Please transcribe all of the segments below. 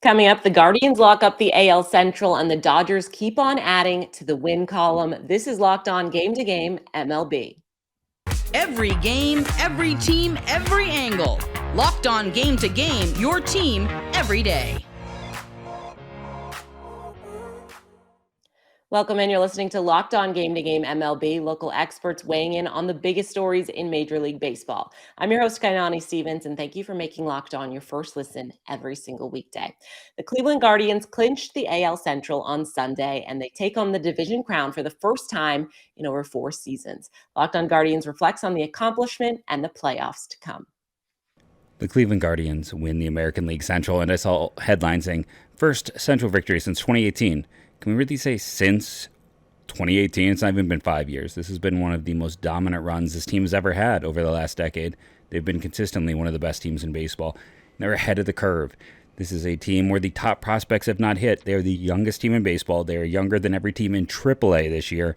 Coming up, the Guardians lock up the AL Central and the Dodgers keep on adding to the win column. This is Locked On Game to Game MLB. Every game, every team, every angle. Locked On Game to Game, your team every day. Welcome in. You're listening to Locked On Game to Game MLB, local experts weighing in on the biggest stories in Major League Baseball. I'm your host, Kainani Stevens, and thank you for making Locked On your first listen every single weekday. The Cleveland Guardians clinched the AL Central on Sunday, and they take on the division crown for the first time in over 4 seasons. Locked On Guardians reflects on the accomplishment and the playoffs to come. The Cleveland Guardians win the American League Central, and I saw headlines saying, first Central victory since 2018. Can we really say since 2018? It's not even been 5 years. This has been one of the most dominant runs this team has ever had over the last decade. They've been consistently one of the best teams in baseball. They're ahead of the curve. This is a team where the top prospects have not hit. They are the youngest team in baseball. They are younger than every team in AAA this year.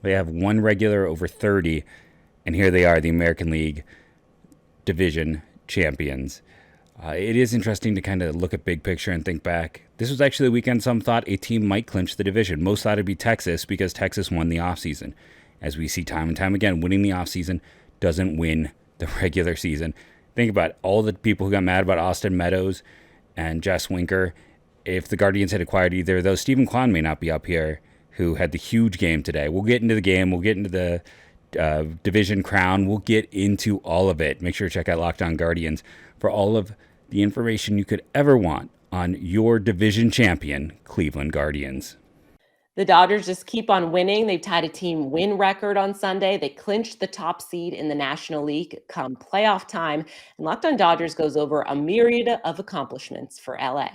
They have one regular over 30, and here they are, the American League Division champions. It is interesting to kind of look at big picture and think back. This was actually the weekend some thought a team might clinch the division. Most thought it'd be Texas because Texas won the offseason. As we see time and time again, winning the offseason doesn't win the regular season. Think about all the people who got mad about Austin Meadows and Jess Winker. If the Guardians had acquired either of those, Stephen Kwan may not be up here, who had the huge game today. We'll get into the game. We'll get into the division crown. We'll get into all of it. Make sure to check out Locked On Guardians for all of the information you could ever want on your division champion, Cleveland Guardians. The Dodgers just keep on winning. They've tied a team win record on Sunday. They clinched the top seed in the National League come playoff time. And Locked On Dodgers goes over a myriad of accomplishments for LA.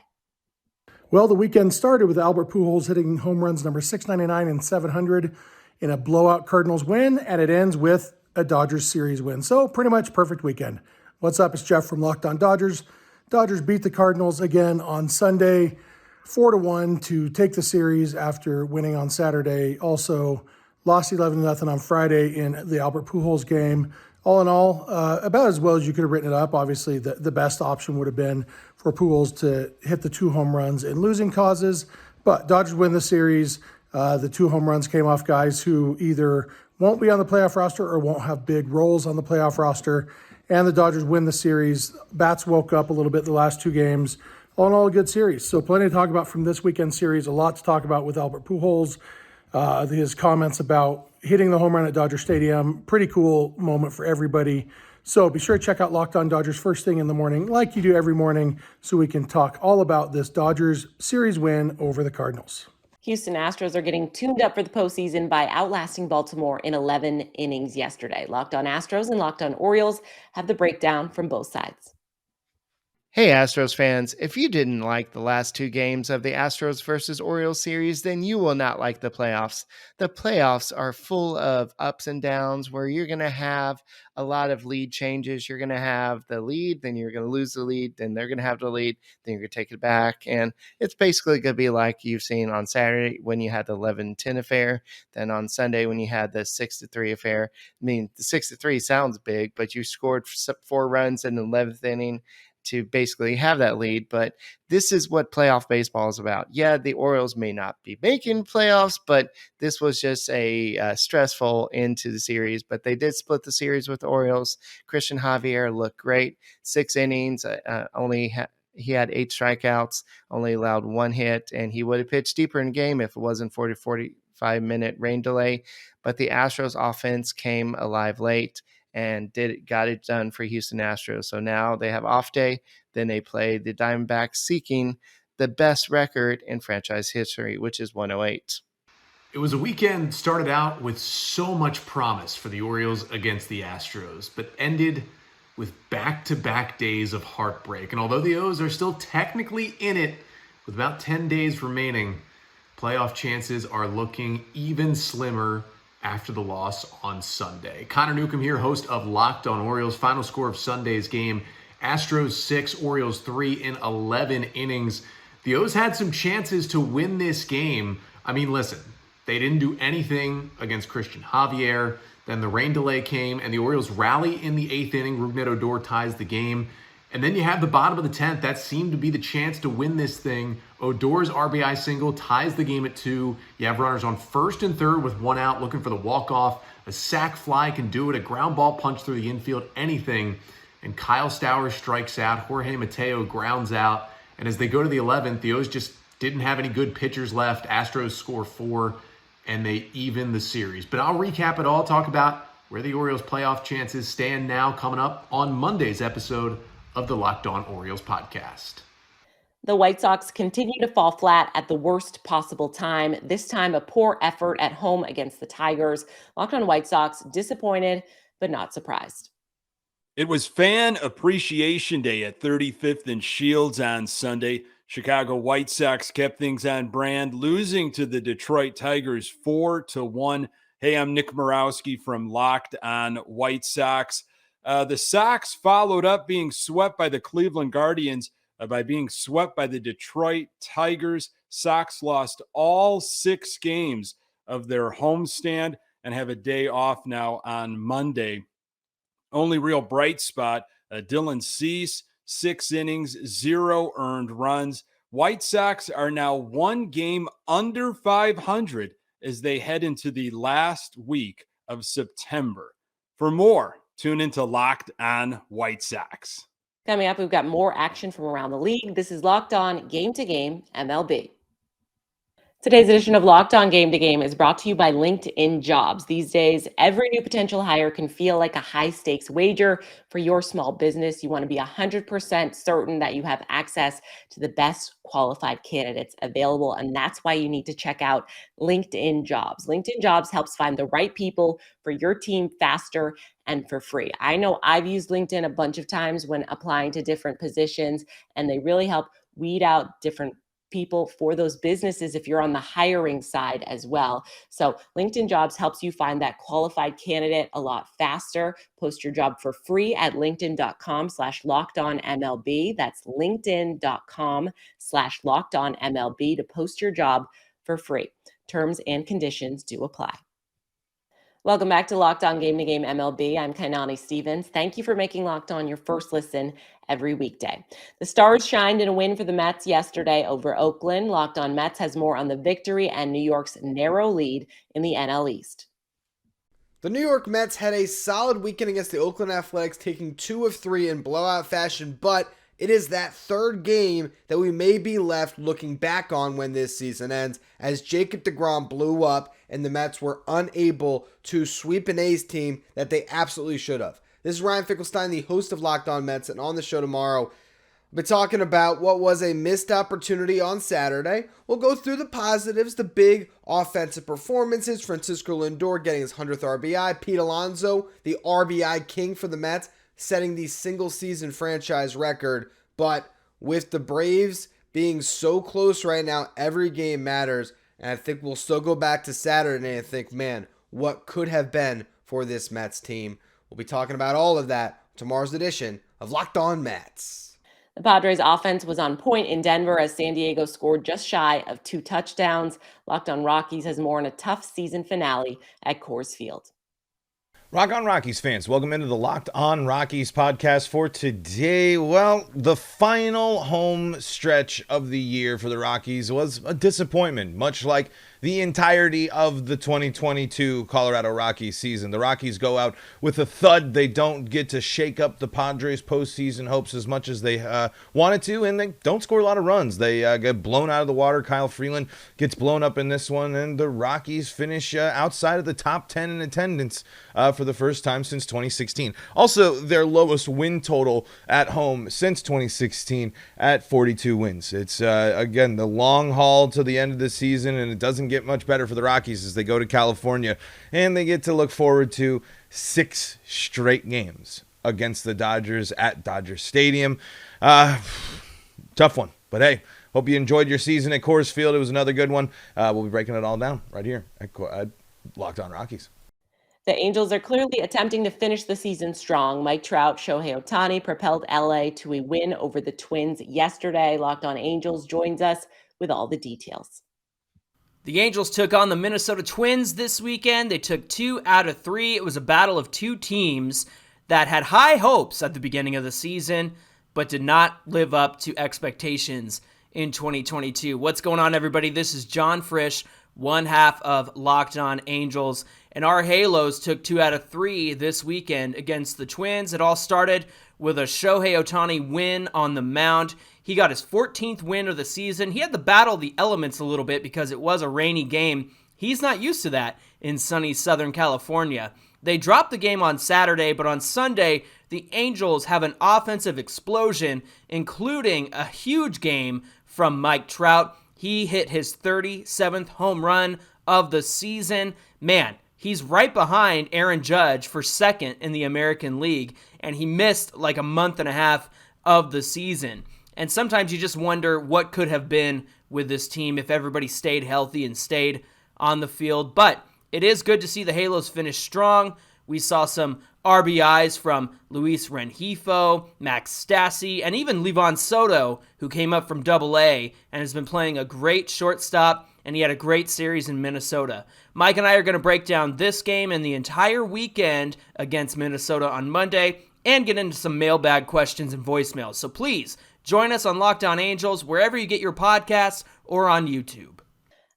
Well, the weekend started with Albert Pujols hitting home runs number 699 and 700 in a blowout Cardinals win, and it ends with a Dodgers series win. So pretty much perfect weekend. What's up? It's Jeff from Locked On Dodgers. Dodgers beat the Cardinals again on Sunday, 4-1 to take the series after winning on Saturday. Also lost 11-0 on Friday in the Albert Pujols game. All in all, about as well as you could have written it up. Obviously, the best option would have been for Pujols to hit the 2 home runs in losing causes, but Dodgers win the series. The 2 home runs came off guys who either won't be on the playoff roster or won't have big roles on the playoff roster. And the Dodgers win the series. Bats woke up a little bit the last 2 games. All in all, a good series. So plenty to talk about from this weekend series. A lot to talk about with Albert Pujols. His comments about hitting the home run at Dodger Stadium. Pretty cool moment for everybody. So be sure to check out Locked On Dodgers first thing in the morning, like you do every morning, so we can talk all about this Dodgers series win over the Cardinals. Houston Astros are getting tuned up for the postseason by outlasting Baltimore in 11 innings yesterday. Locked On Astros and Locked On Orioles have the breakdown from both sides. Hey Astros fans, if you didn't like the last 2 games of the Astros versus Orioles series, then you will not like the playoffs. The playoffs are full of ups and downs where you're going to have a lot of lead changes. You're going to have the lead, then you're going to lose the lead, then they're going to have the lead, then you're going to take it back. And it's basically going to be like you've seen on Saturday when you had the 11-10 affair, then on Sunday when you had the 6-3 affair. I mean, the 6-3 sounds big, but you scored 4 runs in the 11th inning to basically have that lead, but this is what playoff baseball is about. Yeah, the Orioles may not be making playoffs, but this was just a stressful end to the series, but they did split the series with the Orioles. Christian Javier looked great, 6 innings, he had 8 strikeouts, only allowed 1 hit, and he would have pitched deeper in the game if it wasn't for the 45-minute rain delay, but the Astros offense came alive late and got it done for Houston Astros. So now they have off day. Then they play the Diamondbacks, seeking the best record in franchise history, which is 108. It was a weekend started out with so much promise for the Orioles against the Astros, but ended with back-to-back days of heartbreak. And although the O's are still technically in it with about 10 days remaining, playoff chances are looking even slimmer after the loss on Sunday. Connor Newcomb here, host of Locked On Orioles. Final score of Sunday's game, Astros 6, Orioles 3 in 11 innings. The O's had some chances to win this game. I mean, listen, they didn't do anything against Christian Javier. Then the rain delay came, and the Orioles rally in the 8th inning. Rougned Odor ties the game. And then you have the bottom of the 10th. That seemed to be the chance to win this thing. Odor's RBI single ties the game at 2. You have runners on first and third with 1 out looking for the walk-off. A sac fly can do it. A ground ball punch through the infield, anything. And Kyle Stowers strikes out. Jorge Mateo grounds out. And as they go to the 11th, the O's just didn't have any good pitchers left. Astros score 4, and they even the series. But I'll recap it all, talk about where the Orioles' playoff chances stand now, coming up on Monday's episode of the Locked On Orioles podcast. The White Sox continue to fall flat at the worst possible time. This time, a poor effort at home against the Tigers. Locked On White Sox disappointed, but not surprised. It was Fan Appreciation Day at 35th and Shields on Sunday. Chicago White Sox kept things on brand, losing to the Detroit Tigers 4-1. Hey, I'm Nick Morawski from Locked On White Sox. The Sox followed up being swept by the Cleveland Guardians by being swept by the Detroit Tigers. Sox lost all 6 games of their homestand and have a day off now on Monday. Only real bright spot, Dylan Cease, 6 innings, 0 earned runs. White Sox are now 1 game under 500 as they head into the last week of September. For more, tune into Locked On White Sox. Coming up, we've got more action from around the league. This is Locked On Game to Game MLB. Today's edition of Locked On Game to Game is brought to you by LinkedIn Jobs. These days, every new potential hire can feel like a high-stakes wager for your small business. You want to be 100% certain that you have access to the best qualified candidates available, and that's why you need to check out LinkedIn Jobs. LinkedIn Jobs helps find the right people for your team faster and for free. I know I've used LinkedIn a bunch of times when applying to different positions, and they really help weed out different people for those businesses if you're on the hiring side as well. So LinkedIn Jobs helps you find that qualified candidate a lot faster. Post your job for free at linkedin.com/lockedonmlb. That's linkedin.com/lockedonmlb to post your job for free. Terms and conditions do apply. Welcome back to Locked On Game to Game MLB. I'm Kainani Stevens. Thank you for making Locked On your first listen every weekday. The Stars shined in a win for the Mets yesterday over Oakland. Locked On Mets has more on the victory and New York's narrow lead in the NL East. The New York Mets had a solid weekend against the Oakland Athletics, taking 2 of 3 in blowout fashion, but it is that third game that we may be left looking back on when this season ends, as Jacob deGrom blew up and the Mets were unable to sweep an A's team that they absolutely should have. This is Ryan Finkelstein, the host of Locked On Mets, and on the show tomorrow, we'll be talking about what was a missed opportunity on Saturday. We'll go through the positives, the big offensive performances, Francisco Lindor getting his 100th RBI, Pete Alonso, the RBI king for the Mets, setting the single-season franchise record. But with the Braves being so close right now, every game matters. And I think we'll still go back to Saturday and think, man, what could have been for this Mets team? We'll be talking about all of that tomorrow's edition of Locked On Mets. The Padres offense was on point in Denver as San Diego scored just shy of 2 touchdowns. Locked On Rockies has more on a tough season finale at Coors Field. Rock on Rockies fans, welcome into the Locked On Rockies podcast for today. Well, the final home stretch of the year for the Rockies was a disappointment, much like the entirety of the 2022 Colorado Rockies season. The Rockies go out with a thud. They don't get to shake up the Padres' postseason hopes as much as they wanted to, and they don't score a lot of runs. They get blown out of the water. Kyle Freeland gets blown up in this one, and the Rockies finish outside of the top 10 in attendance for the first time since 2016. Also, their lowest win total at home since 2016 at 42 wins. It's, again, the long haul to the end of the season, and it doesn't get much better for the Rockies as they go to California, and they get to look forward to 6 straight games against the Dodgers at Dodger Stadium. Tough one, but hey, hope you enjoyed your season at Coors Field. It was another good one. We'll be breaking it all down right here at Locked On Rockies. The Angels are clearly attempting to finish the season strong. Mike Trout, Shohei Ohtani propelled LA to a win over the Twins yesterday. Locked On Angels joins us with all the details. The Angels took on the Minnesota Twins this weekend. They took 2 out of 3. It was a battle of 2 teams that had high hopes at the beginning of the season. but did not live up to expectations in 2022. What's going on, everybody? This is John Frisch, one half of Locked On Angels, and our Halos took 2 out of 3 this weekend against the Twins. It all started with a Shohei Ohtani win on the mound. He got his 14th win of the season. He had to battle the elements a little bit because it was a rainy game. He's not used to that in sunny Southern California. They dropped the game on Saturday, but on Sunday, the Angels have an offensive explosion, including a huge game from Mike Trout. He hit his 37th home run of the season. Man, he's right behind Aaron Judge for second in the American League, and he missed like a month and a half of the season. And sometimes you just wonder what could have been with this team if everybody stayed healthy and stayed on the field. But it is good to see the Halos finish strong. We saw some RBIs from Luis Rengifo, Max Stassi, and even Livan Soto, who came up from Double-A and has been playing a great shortstop, and he had a great series in Minnesota. Mike and I are going to break down this game and the entire weekend against Minnesota on Monday and get into some mailbag questions and voicemails. So please join us on Locked On Angels wherever you get your podcasts or on YouTube.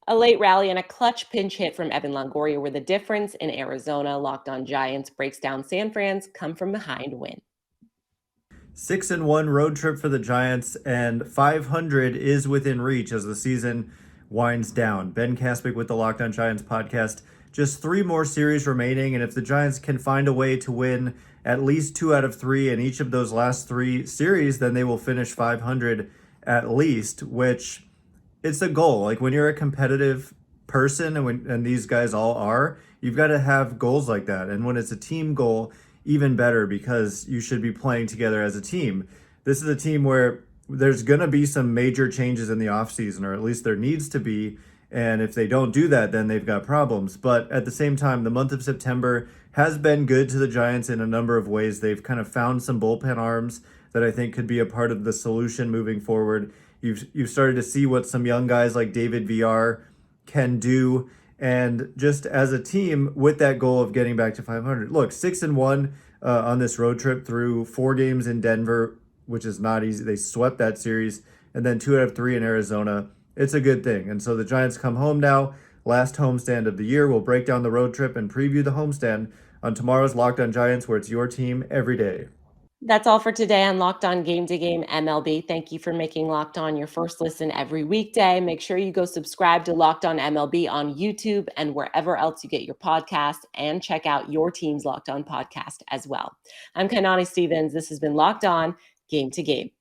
A late rally and a clutch pinch hit from Evan Longoria were the difference in Arizona. Locked On Giants breaks down San Fran's come-from-behind win. 6-1 road trip for the Giants, and 500 is within reach as the season winds down. Ben Kaspick with the Locked On Giants podcast. Just 3 more series remaining, and if the Giants can find a way to win at least 2 out of 3 in each of those last 3 series, then they will finish 500 at least, which... it's a goal. Like when you're a competitive person, and these guys all are, you've got to have goals like that. And when it's a team goal, even better, because you should be playing together as a team. This is a team where there's going to be some major changes in the offseason, or at least there needs to be. And if they don't do that, then they've got problems. But at the same time, the month of September has been good to the Giants in a number of ways. They've kind of found some bullpen arms that I think could be a part of the solution moving forward. You've started to see what some young guys like David VR can do, and just as a team with that goal of getting back to 500. Look, 6-1 on this road trip through 4 games in Denver, which is not easy. They swept that series, and then 2 out of 3 in Arizona. It's a good thing. And so the Giants come home now, last homestand of the year. We'll break down the road trip and preview the homestand on tomorrow's Locked On Giants, where it's your team every day. That's all for today on Locked On Game to Game MLB. Thank you for making Locked On your first listen every weekday. Make sure you go subscribe to Locked On MLB on YouTube and wherever else you get your podcasts, and check out your team's Locked On podcast as well. I'm Kainani Stevens. This has been Locked On Game to Game.